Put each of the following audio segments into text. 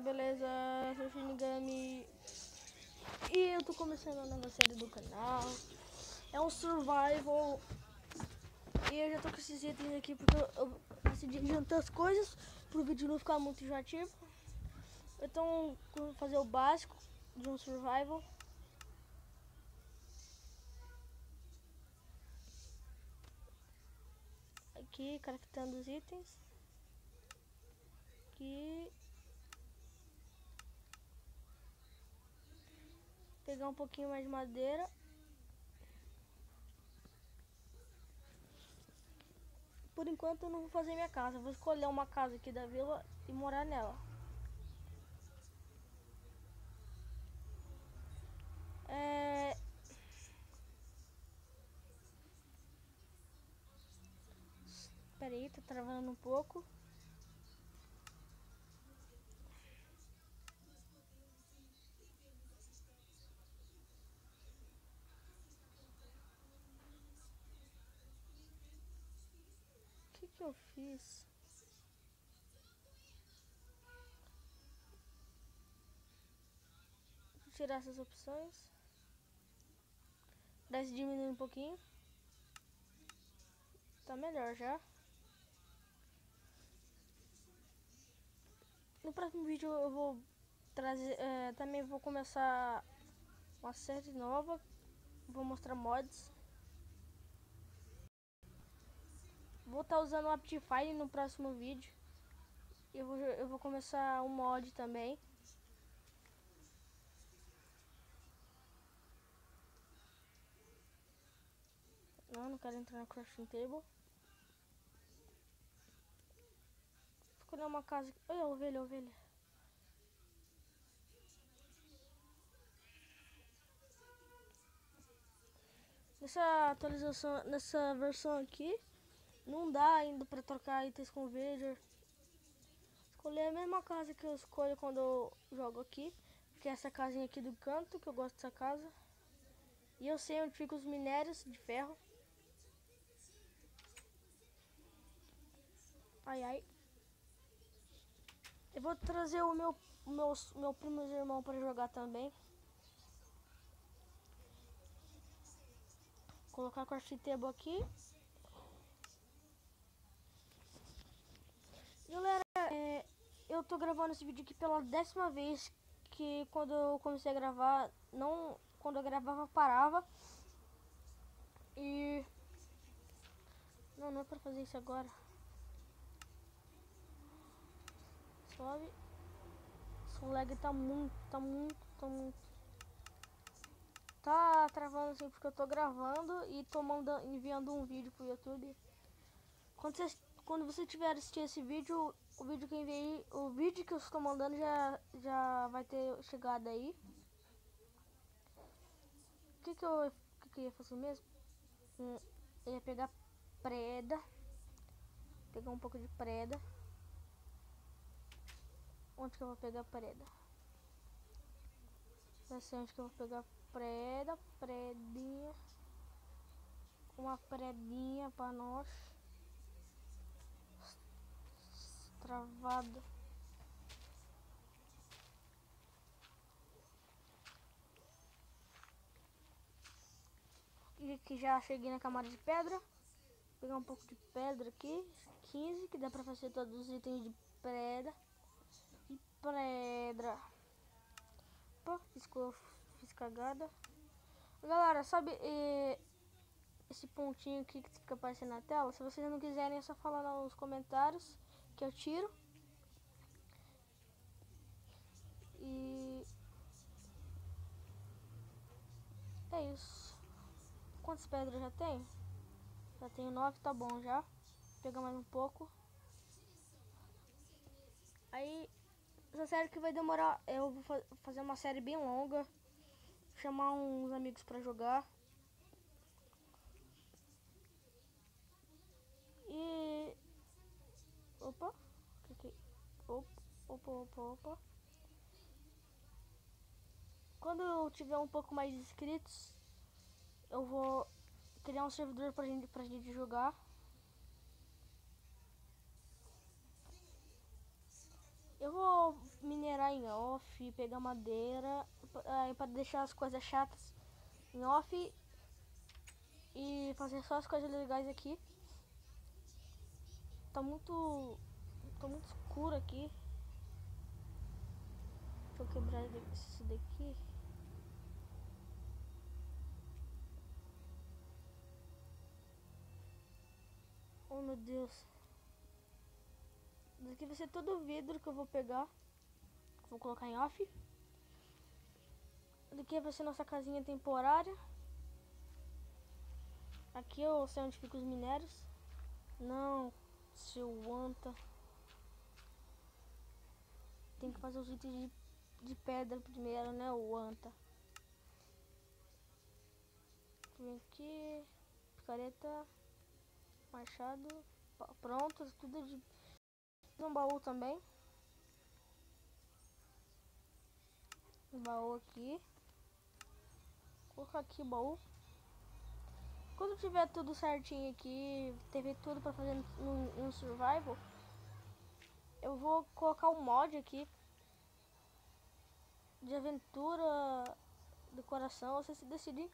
Beleza, eu sou o Shinigami e eu tô começando uma nova série do canal. É um survival e eu já tô com esses itens aqui porque eu decidi adiantar as coisas pro vídeo não ficar muito enjoativo. Então, vou fazer o básico de um survival. Aqui, craftando os itens. Aqui. Pegar um pouquinho mais de madeira. Por enquanto eu não vou fazer minha casa, eu vou escolher uma casa aqui da vila e morar nela. Pera aí, tá travando um pouco. O que eu fiz? Vou tirar essas opções. Parece diminuir um pouquinho. Tá melhor já. No próximo vídeo eu vou trazer, também vou começar uma série nova. Vou mostrar mods. Vou estar usando o Optifine no próximo vídeo. Eu vou começar um mod também. Não quero entrar na crafting table. Vou escolher uma casa. Olha, ovelha, ovelha. Nessa atualização, nessa versão aqui, não dá ainda pra trocar itens com villager. Escolher a mesma casa que eu escolho quando eu jogo aqui, que é essa casinha aqui do canto, que eu gosto dessa casa. E eu sei onde ficam os minérios de ferro. Ai, ai. Eu vou trazer o meu primo e irmão para jogar também. Colocar a crafting table aqui. Galera, eu tô gravando esse vídeo aqui pela 10ª vez, que quando eu comecei a gravar, quando eu gravava parava. E não é pra fazer isso agora. Sobe. O lag tá muito. Tá travando assim porque eu tô gravando e tô enviando um vídeo pro YouTube. Quando você tiver assistindo esse vídeo, o vídeo que eu enviei, o vídeo que eu estou mandando já vai ter chegado aí. O que eu ia fazer mesmo? Eu ia pegar preda. Pegar um pouco de preda. Onde que eu vou pegar preda? Já sei onde que eu vou pegar preda. Predinha. Uma predinha pra nós. Travado. E que já cheguei na camada de pedra. Vou pegar um pouco de pedra aqui. 15, que dá pra fazer todos os itens de pedra. E pedra. Opa, fiz cagada. Galera, sabe esse pontinho aqui que fica aparecendo na tela? Se vocês não quiserem, é só falar nos comentários que eu tiro. E é isso. Quantas pedras eu já tenho? Já tenho 9, tá bom já. Vou pegar mais um pouco. Aí, essa série que vai demorar, eu vou fazer uma série bem longa. Chamar uns amigos pra jogar. E... Opa. Opa. Quando eu tiver um pouco mais de inscritos, eu vou criar um servidor pra gente jogar. Eu vou minerar minerar em off, pegar madeira, para deixar as coisas chatas em off e fazer só as coisas legais aqui. Tá muito escuro aqui. Deixa eu quebrar isso daqui. Oh meu Deus. Isso aqui vai ser todo vidro que eu vou pegar. Vou colocar em off. Daqui vai ser nossa casinha temporária. Aqui eu sei onde ficam os minérios. Não, seu anta. Tem que fazer os itens de pedra primeiro, né, o anta. Vem aqui. Picareta. Machado. Pronto, tudo de um baú também. Um baú aqui. Vou colocar aqui o baú. Quando tiver tudo certinho aqui, teve tudo pra fazer no survival, eu vou colocar um mod aqui de aventura do coração. Você se decidir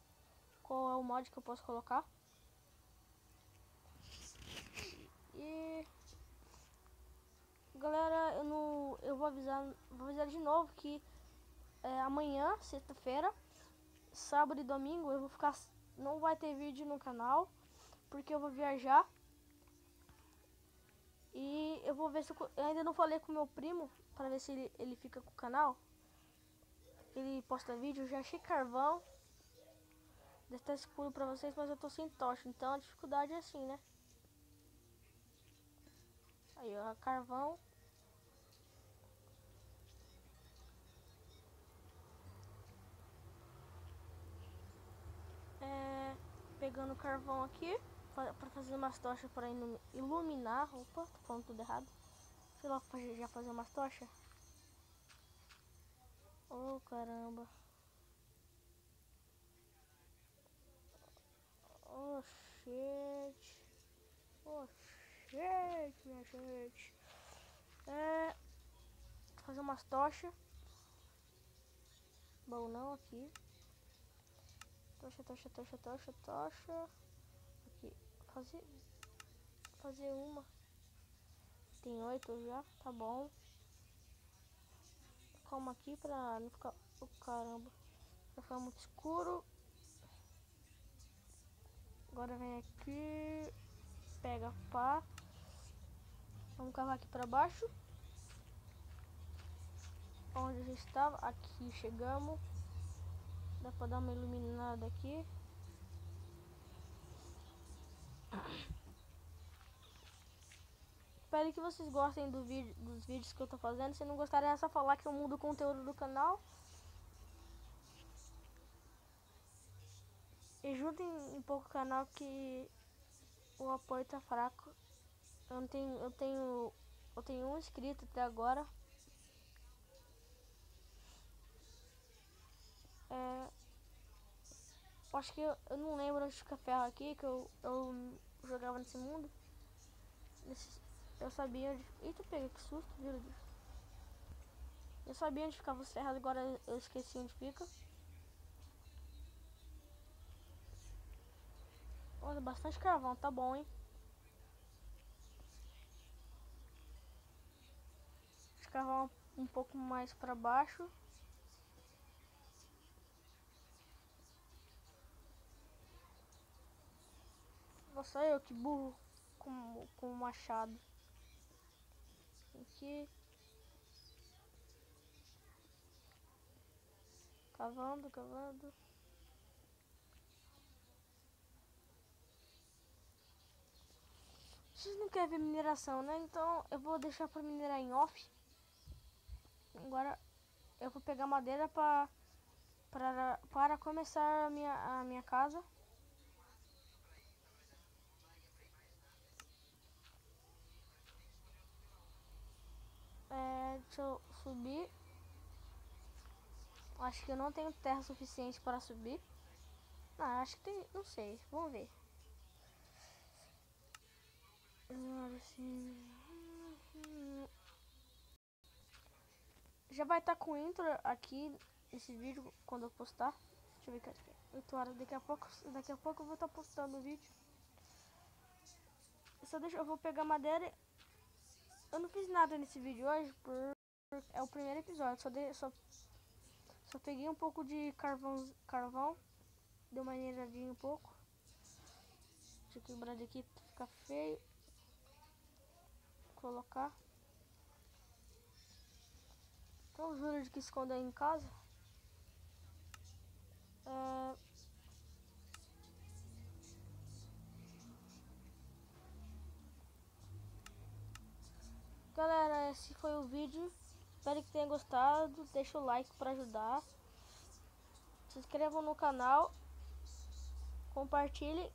qual é o mod que eu posso colocar. E galera, eu vou avisar de novo que amanhã, sexta-feira, sábado e domingo eu vou ficar, não vai ter vídeo no canal porque eu vou viajar. E eu vou ver se eu ainda não falei com meu primo para ver se ele fica com o canal. Ele posta vídeo. Eu já achei carvão. Deve estar escuro pra vocês, mas eu tô sem tocha, então a dificuldade é assim, né? Aí, ó, carvão. Pegando carvão aqui pra fazer umas tochas para iluminar. Opa, tô falando tudo errado. Sei lá, já fazer umas tochas. Oh, caramba. Oh, shit. Oh, shit, minha gente. Fazer umas tochas. Bom, não aqui. Tocha. Aqui. Fazer uma. Tem 8 já, tá bom. Calma aqui pra não ficar... Oh, caramba. Vai ficar muito escuro. Agora vem aqui. Pega a pá. Vamos cavar aqui pra baixo. Onde a gente estava. Aqui chegamos. Dá pra dar uma iluminada aqui. Espero que vocês gostem dos vídeos que eu tô fazendo. Se não gostarem, é só falar que eu mudo o conteúdo do canal. E ajudem um pouco o canal, que o apoio tá fraco. Eu tenho um inscrito até agora. Acho que eu não lembro onde fica ferro aqui, que eu jogava nesse mundo. Eu sabia onde... Eita, pega, que susto, meu Deus. Eu sabia onde ficava os ferros, agora eu esqueci onde fica. Olha, bastante carvão, tá bom, hein? Deixa eu cavar um pouco mais pra baixo. Nossa, eu que burro com o machado. Aqui. Cavando. Vocês não querem ver mineração, né? Então eu vou deixar pra minerar em off. Agora eu vou pegar madeira para começar a minha casa. Deixa eu subir. Acho que eu não tenho terra suficiente para subir. Ah, acho que tem, não sei, vamos ver. Já vai estar com intro aqui nesse vídeo quando eu postar. Deixa eu ver aqui. 8 horas, daqui a pouco eu vou estar postando o vídeo. Eu vou pegar madeira. Eu não fiz nada nesse vídeo hoje, é o primeiro episódio. Só peguei um pouco de carvão, deu uma maneiradinha um pouco. Deixa eu quebrar daqui, fica feio. Colocar. Então, juro de que esconder em casa. Galera, esse foi o vídeo. Espero que tenha gostado. Deixa o like para ajudar. Se inscrevam no canal. Compartilhe.